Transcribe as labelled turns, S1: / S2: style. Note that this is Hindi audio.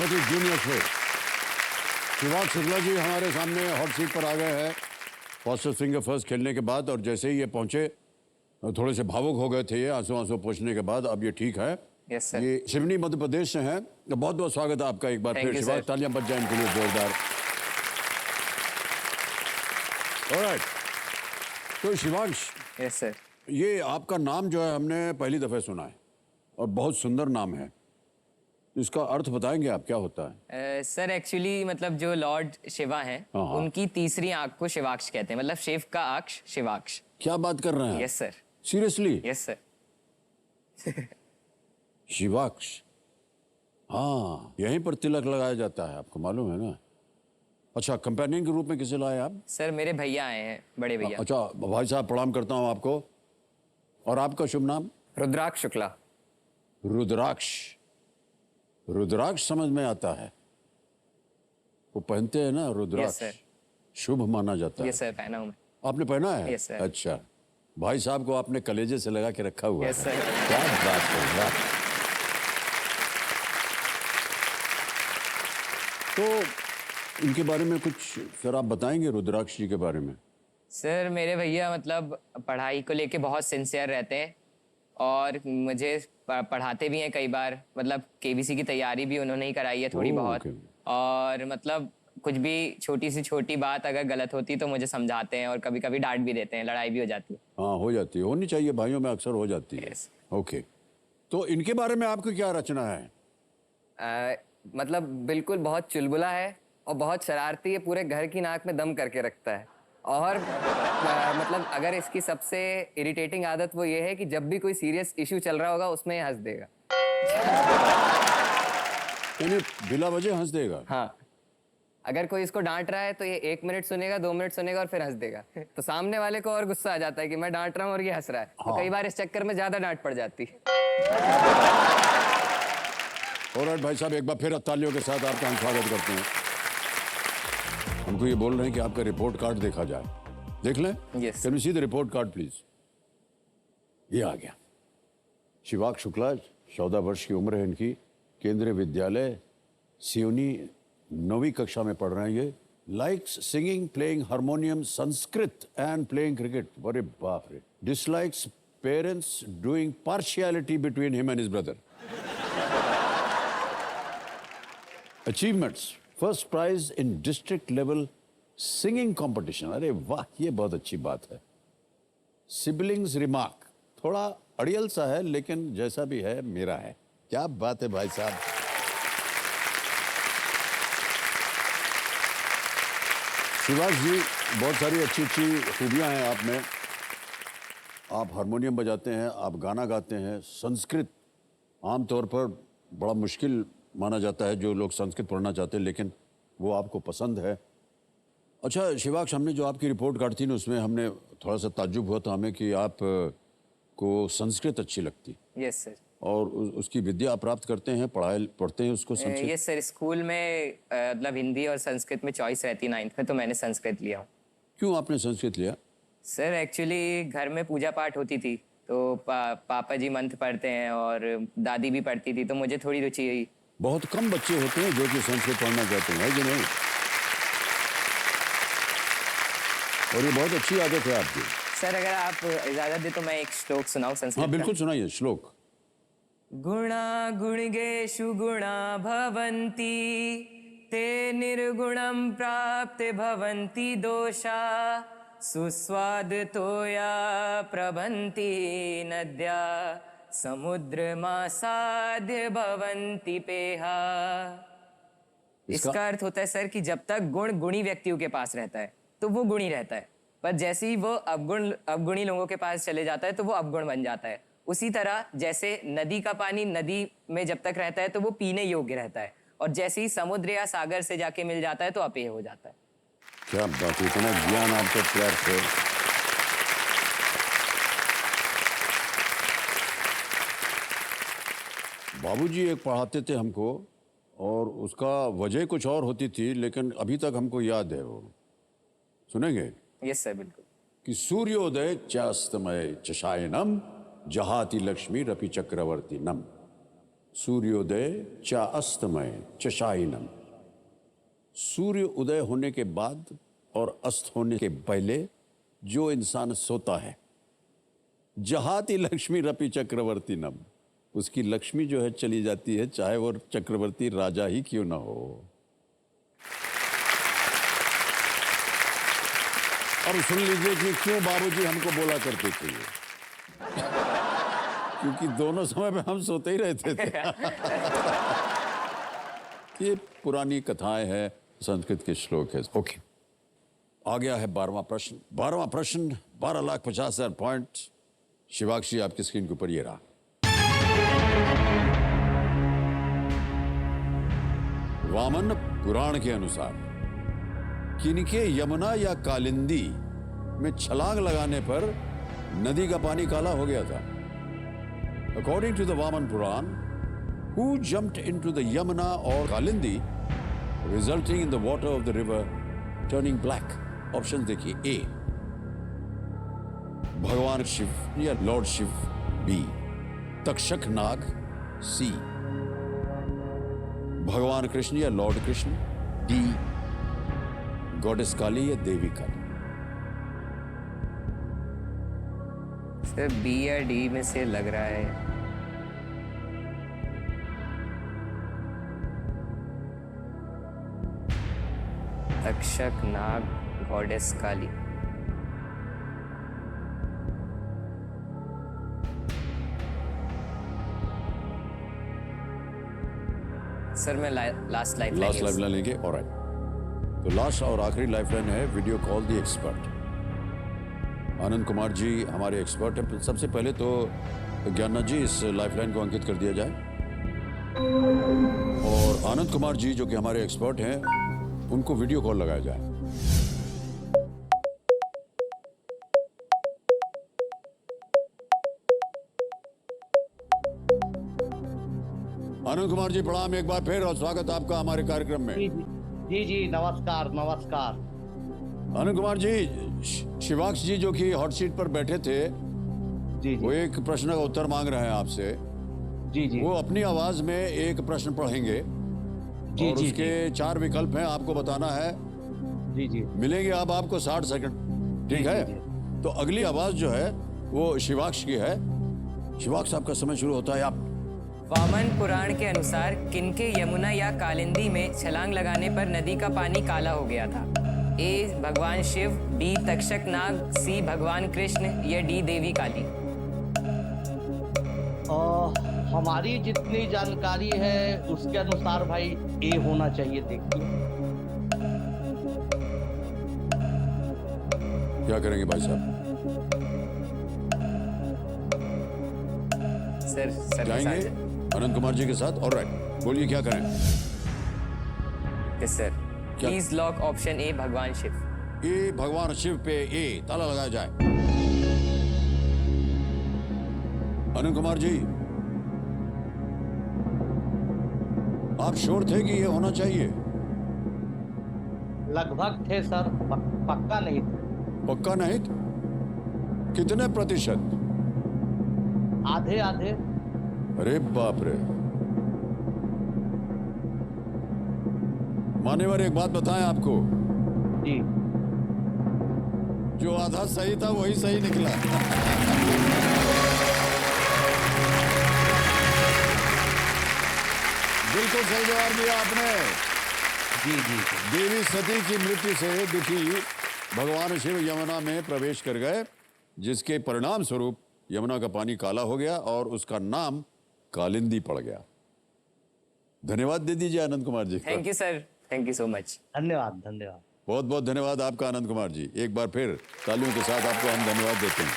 S1: Prajapati junior show. शिवांश शुक्ला जी हमारे सामने हॉट सीट पर आ गए हैं फॉस्टर सिंगर फर्स्ट खेलने के बाद, और जैसे ही ये पहुंचे थोड़े से भावुक हो गए थे ये आंसू आंसू पोंछने के बाद। अब ये ठीक है।
S2: Yes sir.
S1: ये सिवनी मध्य प्रदेश से हैं। तो बहुत बहुत स्वागत है आपका एक बार फिर। शिवांश, तालियां बज जाए इनके लिए जोरदार। ऑलराइट, तो शिवांश,
S2: यस सर।
S1: ये आपका नाम जो है हमने पहली दफे सुना है और बहुत सुंदर नाम है। इसका अर्थ बताएंगे आप, क्या होता है?
S2: सर एक्चुअली मतलब जो लॉर्ड शिवा हैं उनकी तीसरी आंख को शिवाक्ष कहते हैं, मतलब शिव का आंख शिवाक्ष।
S1: क्या बात कर रहे हैं?
S2: Yes sir.
S1: Seriously?
S2: Yes sir.
S1: Shivaksh, हाँ, यहीं पर तिलक लगाया जाता है, आपको मालूम है ना? अच्छा, कंपेनियन के रूप में किसे लाए आप?
S2: सर मेरे भैया आए हैं, बड़े भैया।
S1: अच्छा भाई साहब, प्रणाम करता हूँ आपको। और आपका शुभ नाम?
S2: रुद्राक्ष शुक्ला।
S1: रुद्राक्ष। रुद्राक्ष समझ में आता है, वो पहनते हैं ना रुद्राक्ष।
S2: Yes sir.
S1: शुभ माना जाता है।
S2: यस सर, पहना हूँ मैं।
S1: आपने पहना है?
S2: Yes sir.
S1: अच्छा, भाई साहब को आपने कलेजे से लगा के रखा हुआ है।
S2: Yes sir.
S1: क्या बात है, वाह। तो इनके बारे में कुछ फिर आप बताएंगे, रुद्राक्ष जी के बारे में?
S2: सर मेरे भैया मतलब पढ़ाई को लेके बहुत सिंसियर रहते हैं और मुझे पढ़ाते भी हैं कई बार। मतलब केबीसी की तैयारी भी उन्होंने ही कराई है थोड़ी बहुत। और मतलब कुछ भी छोटी से छोटी बात अगर गलत होती तो मुझे समझाते हैं और कभी कभी डांट भी देते हैं, लड़ाई भी हो जाती है।
S1: हाँ, हो जाती है, होनी चाहिए, भाइयों में अक्सर हो जाती है। ओके, तो इनके बारे में आपको क्या रचना है?
S2: मतलब बिल्कुल बहुत चुलबुला है और बहुत शरारती है, पूरे घर की नाक में दम करके रखता है। और मतलब अगर इसकी सबसे इरिटेटिंग आदत वो ये है कि जब भी कोई सीरियस इशू चल रहा होगा उसमें हंस देगा।
S1: यानी बिला वजह हंस देगा?
S2: हाँ, अगर कोई इसको डांट रहा है तो ये 1 मिनट सुनेगा, 2 मिनट सुनेगा और फिर हंस देगा। तो सामने वाले को और गुस्सा आ जाता है कि मैं डांट रहा हूँ और ये हंस रहा है। तो कई बार इस चक्कर में ज्यादा डांट पड़ जाती है।
S1: ऑलराइट भाई साहब, एक बार फिर तालियों के साथ आपका हम स्वागत करते हैं। हमको ये बोल रहे हैं कि आपका रिपोर्ट कार्ड देखा जाए। देख लें?
S2: Yes.
S1: Can we see the report card please? ये आ गया। शिवाक्ष शुक्ला, 14 वर्ष की उम्र है इनकी। केंद्रीय विद्यालय सिवनी 9वीं कक्षा में पढ़ रहे हैं ये। Likes singing, playing harmonium, Sanskrit and playing cricket. अरे बाप रे। Dislikes parents doing partiality between him and his brother. Achievements, first prize in district level singing competition. अरे वाह, ये बहुत अच्छी बात है। सिबलिंग्स रिमार्क, थोड़ा अड़ियल सा है लेकिन जैसा भी है मेरा है। क्या बात है भाई साहब। शिवाश जी, बहुत सारी अच्छी अच्छी खूबियां हैं आप में। आप हारमोनियम बजाते हैं, आप गाना गाते हैं। संस्कृत आमतौर पर बड़ा मुश्किल माना जाता है, जो लोग संस्कृत पढ़ना चाहते हैं, लेकिन वो आपको पसंद है। अच्छा शिवाक्ष, हमने जो आपकी रिपोर्ट कार्ड थी ना, उसमें हमने थोड़ा सा ताज्जुब हुआ था हमें कि आप को संस्कृत अच्छी लगती।
S2: Yes sir.
S1: और उसकी विद्या प्राप्त करते हैं, पढ़ते हैं उसको संस्कृत?
S2: यस सर, स्कूल में मतलब हिंदी और संस्कृत में चॉइस रहती है 9th में, तो मैंने संस्कृत लिया हूँ।
S1: क्यों आपने संस्कृत लिया?
S2: सर एक्चुअली घर में पूजा पाठ होती थी तो पापा जी मंत्र पढ़ते हैं और दादी भी पढ़ती थी, तो मुझे थोड़ी रुचि हुई।
S1: बहुत कम बच्चे होते हैं जो कि संस्कृत पढ़ना चाहते हैं, है कि नहीं? और ये बहुत अच्छी आदत है आपकी।
S2: सर अगर आप इजाजत दे तो मैं एक श्लोक सुनाऊं संस्कृत?
S1: हाँ बिल्कुल, सुनाइए श्लोक।
S2: गुणा गुणगेषु गुणा भवन्ति, ते निर्गुणं प्राप्ते भवन्ति दोषा, सुस्वादुतोया प्रभन्ति नद्या, समुद्रमासाद्य भवन्ति पेहा। इसका अर्थ होता है सर कि जब तक गुण गुणी व्यक्तियों के पास रहता है तो वो गुणी रहता है, पर जैसे ही वो अवगुणी लोगों के पास चले जाता है तो वो अवगुण बन जाता है। उसी तरह जैसे नदी का पानी नदी में जब तक रहता है तो वो पीने योग्य रहता है, और जैसे ही समुद्र या सागर से जाके मिल जाता है तो अपेय हो जाता है।
S1: क्या बात है, इतना ज्ञान आपको प्राप्त है। बाबूजी एक पढ़ाते थे हमको, और उसका वजह कुछ और होती थी, लेकिन अभी तक हमको याद है। वो सुनेंगे?
S2: यस सर, बिल्कुल।
S1: कि सूर्योदय चास्तमय चशायनम, जहाति लक्ष्मी रपि चक्रवर्ती नम। सूर्योदय च अस्तमय च शायिनम। सूर्य उदय होने के बाद और अस्त होने के पहले जो इंसान सोता है, जहाती लक्ष्मी रपि चक्रवर्ती नम, उसकी लक्ष्मी जो है चली जाती है, चाहे वो चक्रवर्ती राजा ही क्यों ना हो। अब सुन लीजिए कि क्यों बाबूजी हमको बोला करते थे ये। क्योंकि दोनों समय पे हम सोते ही रहते थे। ये पुरानी कथाएं हैं, संस्कृत के श्लोक है। ओके, आ गया है 12वां प्रश्न। 12वां प्रश्न 12,50,000 पॉइंट। शिवाक्षी आपकी स्क्रीन के ऊपर ये रहा। वामन पुराण के अनुसार किनके यमुना या कालिंदी में छलांग लगाने पर नदी का पानी काला हो गया था? According to the Vaman Puran, who jumped into the Yamuna or Kalindi, resulting in the water of the river turning black? Options देखिए। A, भगवान शिव या लॉर्ड शिव। B, तक्षक नाग। C, भगवान कृष्ण या लॉर्ड कृष्ण। D, गॉडेस काली या देवी काली।
S2: सर बी या डी में से लग रहा है। तक्षक नाग गॉडेस काली। सर मैं लास्ट लाइफ
S1: लाइन लेंगे। ऑलराइट, तो लास्ट और आखिरी लाइफलाइन है वीडियो कॉल द एक्सपर्ट। आनंद कुमार जी हमारे एक्सपर्ट हैं। सबसे पहले तो ज्ञाननाथ जी इस लाइफलाइन को अंकित कर दिया जाए, और आनंद कुमार जी जो कि हमारे एक्सपर्ट हैं उनको वीडियो कॉल लगाया जाए। आनंद कुमार जी प्रणाम एक बार फिर, और स्वागत आपका हमारे कार्यक्रम में।
S3: जी नमस्कार नमस्कार।
S1: आनंद कुमार जी, शिवाक्ष जी जो कि हॉट सीट पर बैठे थे,
S3: जी
S1: वो एक प्रश्न का उत्तर मांग रहे हैं आपसे।
S3: जी
S1: वो अपनी आवाज में एक प्रश्न पढ़ेंगे और उसके 4 विकल्प हैं, आपको बताना है।
S3: जी
S1: मिलेंगे अब आपको 60 सेकंड, ठीक है? तो अगली आवाज जो है वो शिवाक्ष की है। शिवाक्ष आपका समय शुरू होता है। आप
S2: वामन पुराण के अनुसार किनके यमुना या कालिंदी में छलांग लगाने पर नदी का पानी काला हो गया था? ए भगवान शिव, बी तक्षक नाग, सी भगवान कृष्ण या डी देवी काली।
S3: हमारी जितनी जानकारी है उसके अनुसार भाई ए होना चाहिए। देखिए
S1: क्या करेंगे भाई साहब?
S2: सर
S1: जाएंगे अनंत कुमार जी के साथ। ऑलराइट, बोलिए क्या करें?
S2: Yes sir, please lock option A भगवान शिव।
S1: ए भगवान शिव पे ए ताला लगाया जाए। अनंत कुमार जी, आप श्योर थे कि ये होना चाहिए?
S3: लगभग थे सर, पक्का नहीं थे।
S1: पक्का नहीं? कितने प्रतिशत?
S3: आधे आधे।
S1: अरे बाप रे। मान्यवर एक बात बताएं आपको,
S3: जी
S1: जो आधा सही था वही सही निकला। बिल्कुल सही जवाब दिया आपने।
S3: जी
S1: देवी सती की मृत्यु से दुखी भगवान शिव यमुना में प्रवेश कर गए, जिसके परिणाम स्वरूप यमुना का पानी काला हो गया और उसका नाम कालिंदी पड़ गया। धन्यवाद दे दीजिए Anand Kumar ji.
S2: Thank you sir, thank you so much.
S3: धन्यवाद धन्यवाद।
S1: बहुत बहुत धन्यवाद आपका आनंद कुमार जी। एक बार फिर तालियों के साथ आपको हम धन्यवाद देते हैं।